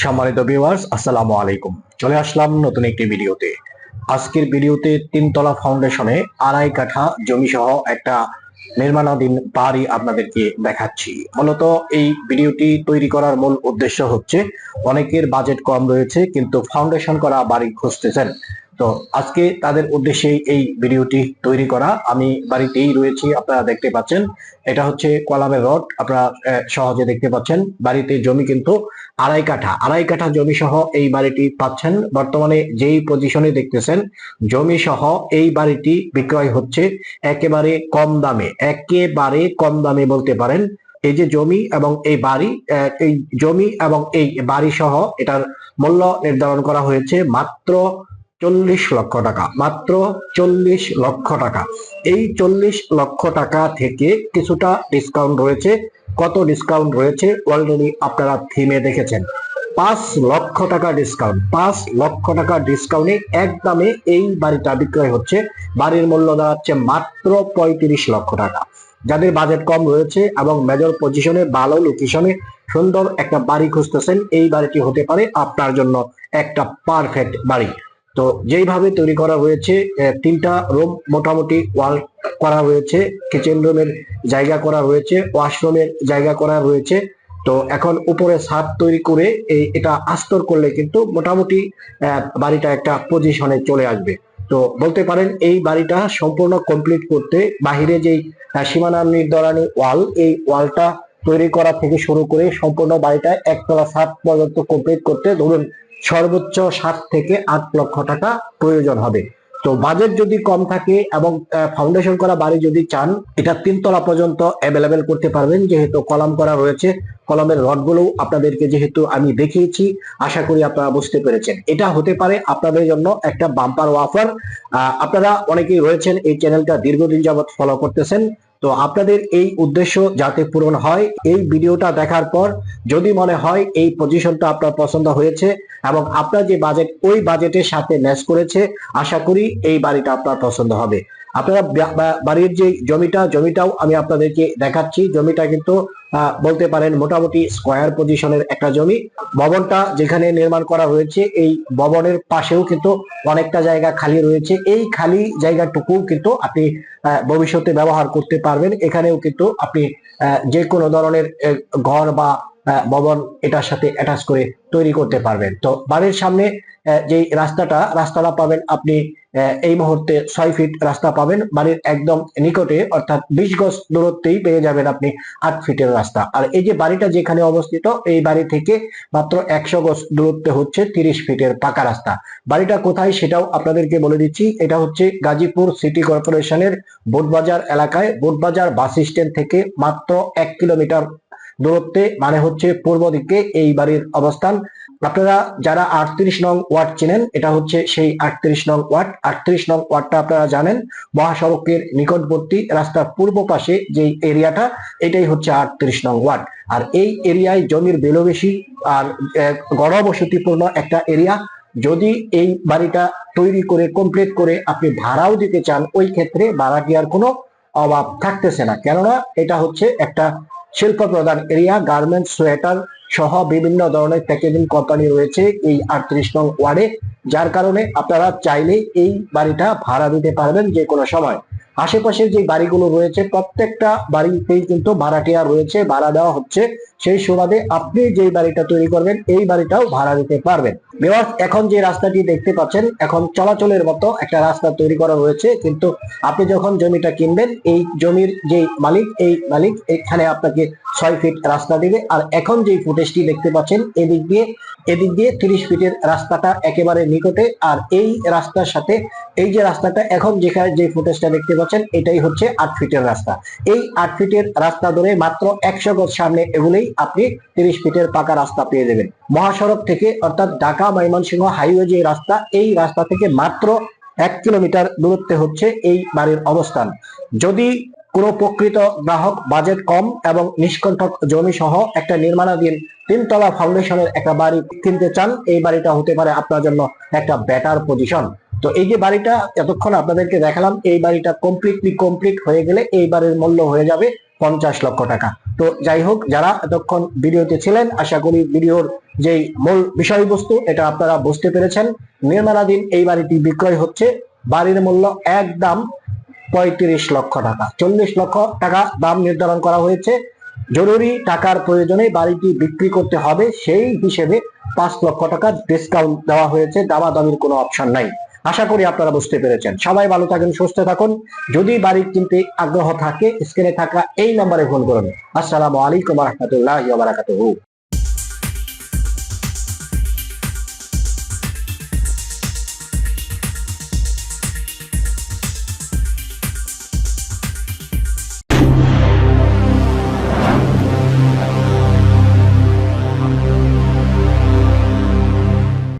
সম্মানিত ভিউয়ার্স, আসসালামু আলাইকুম। চলে আসলাম নতুন একটি ভিডিওতে। আজকের ভিডিওতে তিনতলা ফাউন্ডেশনে আড়াই কাঠা জমি সহ একটা নির্মাণাধীন বাড়ি আপনাদেরকে দেখাচ্ছি। মূলত এই ভিডিওটি তৈরি করার মূল উদ্দেশ্য হচ্ছে অনেকের বাজেট কম রয়েছে কিন্তু ফাউন্ডেশন করা বাড়ি খুঁজতেছেন। তো আজকে তাদের উদ্দেশ্যে এই ভিডিওটি তৈরি করা। আমি বাড়িতেই রয়েছি, আপনারা দেখতে পাচ্ছেন। এটা হচ্ছে কলামের রড, আপনারা সহজে দেখতে পাচ্ছেন। বাড়িতে জমি কিন্তু আড়াই কাঠা জমি সহ এই বাড়িটি পাচ্ছেন। বর্তমানে যেই পজিশনে দেখতেছেন জমি সহ এই বাড়িটি বিক্রয় হচ্ছে একেবারে কম দামে, একেবারে কম দামে বলতে পারেন। এই যে জমি এবং এই বাড়ি, এই জমি এবং এই বাড়ি সহ এটার মূল্য নির্ধারণ করা হয়েছে মাত্র 40 লক্ষ টাকা, মাত্র 40 লক্ষ টাকা। এই 40 লক্ষ টাকা থেকে কিছুটা ডিসকাউন্ট রয়েছে। কত ডিসকাউন্ট রয়েছে অলরেডি আপনারা থিমে দেখেছেন। 5 লক্ষ টাকা ডিসকাউন্ট, 5 লক্ষ টাকা ডিসকাউন্টে একদমে এই বাড়িটা বিক্রয় হচ্ছে। বাড়ির মূল্য দাঁড়াচ্ছে মাত্র 35 লক্ষ টাকা। যাদের বাজেট কম রয়েছে এবং মেজর পজিশনে ভালো লোকেশনে সুন্দর একটা বাড়ি খুঁজতেছেন, এই বাড়িটি হতে পারে আপনার জন্য একটা পারফেক্ট বাড়ি। তো যেইভাবে তৈরি করা হয়েছে, তিনটা রুম মোটামুটি ওয়াল করা রয়েছে, কিচেন রুমের জায়গা করা রয়েছে, ওয়াশরুমের জায়গা করা রয়েছে। তো এখন উপরে ছাদ তৈরি করে এটা আস্তর করলে কিন্তু মোটামুটি বাড়িটা একটা পজিশনে চলে আসবে। তো বলতে পারেন এই বাড়িটা সম্পূর্ণ কমপ্লিট করতে বাহিরে যেই সীমানা নির্ধারণী ওয়াল, এই ওয়ালটা তৈরি করা থেকে শুরু করে সম্পূর্ণ বাড়িটা একতলা ছাদ পর্যন্ত কমপ্লিট করতে ধরুন সর্বোচ্চ 7 থেকে 8 লক্ষ টাকা প্রয়োজন হবে। তো বাজেট যদি কম থাকে এবং ফাউন্ডেশন করা বাড়ি যদি চান, এটা 3 তলা পর্যন্ত অ্যাভেলেবেল করতে পারবেন। যেহেতু কলাম করা রয়েছে, কলামের রডগুলো আপনাদেরকে যেহেতু আমি দেখিয়েছি, আশা করি আপনারা বুঝতে পেরেছেন। এটা হতে পারে আপনাদের জন্য একটা বাম্পার অফার। আপনারা অনেকেই রয়েছেন এই চ্যানেলটা দীর্ঘদিন যাবত ফলো করতেছেন। তো আপনাদের এই উদ্দেশ্য যাতে পূরণ হয়, এই ভিডিওটা দেখার পর যদি মনে হয় এই পজিশনটা আপনার পছন্দ হয়েছে এবং আপনার যে বাজেট ওই বাজেটের সাথে ম্যাচ করেছে, আশা করি এই বাড়িটা আপনার পছন্দ হবে। আপনারা বাড়ির যে জমিটাও আমি আপনাদেরকে দেখাচ্ছি। জমিটা কিন্তু বলতে পারেন মোটামুটি স্কোয়ার পজিশনের একটা জমি। ভবনটা যেখানে নির্মাণ করা হয়েছে, এই ভবনের পাশেও কিন্তু অনেকটা জায়গা খালি রয়েছে। এই খালি জায়গাটুকু কিন্তু আপনি ভবিষ্যতে ব্যবহার করতে পারবেন। এখানেও কিন্তু আপনি যে কোনো ধরনের ঘর বা ভবন এটার সাথে অ্যাটাচ করে তৈরি করতে পারবেন। তো বাড়ির সামনে যে রাস্তাটা পাবেন আপনি এই মুহূর্তে 6 ফিট রাস্তা পাবেন। বাড়ির একদম নিকটে অর্থাৎ 20 গজ দূরত্বেই পেয়ে যাবেন আপনি 8 ফিটের রাস্তা। আর এই যে বাড়িটা যেখানে অবস্থিত, এই বাড়ি থেকে মাত্র 100 গজ দূরত্বে হচ্ছে 30 ফিটের পাকা রাস্তা। বাড়িটা কোথায় সেটাও আপনাদেরকে বলে দিচ্ছি। এটা হচ্ছে গাজীপুর সিটি কর্পোরেশনের বোটবাজার এলাকায়, বোটবাজার বাস স্ট্যান্ড থেকে মাত্র 1 কিলোমিটার দূরত্বে, মানে হচ্ছে পূর্ব দিকে এই বাড়ির অবস্থান। আপনারা যারা 38 নং ওয়ার্ড চেনেন, এটা হচ্ছে সেই 38 নং ওয়ার্ড। 38 নং ওয়ার্ডটা আপনারা জানেন, মহাসড়কের নিকটবর্তী রাস্তার পূর্ব পাশে যে এরিয়াটা, এটাই হচ্ছে 38 নং ওয়ার্ড। আর এই এরিয়ায় জমির ভ্যালু বেশি আর ঘনবসতিপূর্ণ একটা এরিয়া। যদি এই বাড়িটা তৈরি করে কমপ্লিট করে আপনি ভাড়াও দিতে চান, ওই ক্ষেত্রে ভাড়াটিয়ার কোনো অভাব থাকতেছে না। কেননা এটা হচ্ছে একটা শিল্প প্রধান এরিয়া, গার্মেন্টস, সোয়েটার সহ বিভিন্ন ধরনের প্যাকেজিং কোম্পানি রয়েছে এই 38 নং ওয়ার্ডে। যার কারণে আপনারা চাইলে এই বাড়িটা ভাড়া দিতে পারবেন যে কোনো সময়। আশেপাশের যে বাড়িগুলো রয়েছে প্রত্যেকটা বাড়িতেই কিন্তু ভাড়াটিয়া রয়েছে, ভাড়া দেওয়া হচ্ছে। সেই সুবাদে আপনি যে বাড়িটা তৈরি করবেন এই বাড়িটাও ভাড়া দিতে পারবেন। ভিউয়ার্স, এখন যে রাস্তাটি দেখতে পাচ্ছেন, এখন চলাচলের মতো একটা রাস্তা তৈরি করা রয়েছে, কিন্তু আপনি যখন জমিটা কিনবেন, এই জমির যে মালিক, এই মালিক এখানে আপনাকে 6 ফিট রাস্তা দিবে। আর এখন যে ফুটেজটি দেখতে পাচ্ছেন, এদিক দিয়ে 30 ফিটের রাস্তাটা একেবারে নিকটে। আর এই রাস্তার সাথে এই যে রাস্তাটা এখন যেখানে যে ফুটেজটা দেখতে পাচ্ছেন, এটাই হচ্ছে 8 ফিটের রাস্তা। এই 8 ফিটের রাস্তা ধরে মাত্র 100 গজ সামনে এগুলেই আপনি 30 ফিটের পাকা রাস্তা পেয়ে যাবেন। মহাসড়ক থেকে অর্থাৎ ঢাকা ময়মনসিংহ হাইওয়ে যে রাস্তা, এই রাস্তা থেকে মাত্র 1 কিলোমিটার দূরত্বে হচ্ছে এই বাড়ির অবস্থান। যদি কোনো প্রকৃত গ্রাহক বাজেট কম এবং নিষ্কণ্টক জমি সহ একটা নির্মাণাধীন 3 তলা ফাউন্ডেশনের একটা বাড়ি কিনতে চান, এই বাড়িটা হতে পারে আপনার জন্য একটা বেটার পজিশন। তো এই যে বাড়িটা এতক্ষণ আপনাদেরকে দেখালাম, এই বাড়িটা কমপ্লিট হয়ে গেলে এই বাড়ির মূল্য হয়ে যাবে 50 লক্ষ টাকা। তো যাই হোক, যারা এতক্ষণ ভিডিওতে ছিলেন, আশা করি ভিডিওর যেই মূল বিষয়বস্তু এটা আপনারা বুঝতে পেরেছেন। নির্মাণাধীন এই বাড়িটি বিক্রয় হচ্ছে, বাড়ির মূল্য একদম 35 লক্ষ টাকা, 40 লক্ষ টাকা দাম নির্ধারণ করা হয়েছে। জরুরি টাকার প্রয়োজনে বাড়িটি বিক্রি করতে হবে, সেই হিসেবে 5 লক্ষ টাকা ডিসকাউন্ট দেওয়া হয়েছে, দামাদামির কোনো অপশন নাই। আশা করি আপনারা বুঝতে পেরেছেন। সবাই ভালো থাকেন, সুস্থ থাকুন। যদি বাড়ি কিনতে আগ্রহ থাকে, স্ক্রিনে থাকা এই নম্বরে ফোন করুন। আসসালামু আলাইকুম ওয়া রাহমাতুল্লাহি ওয়া বারাকাতুহু।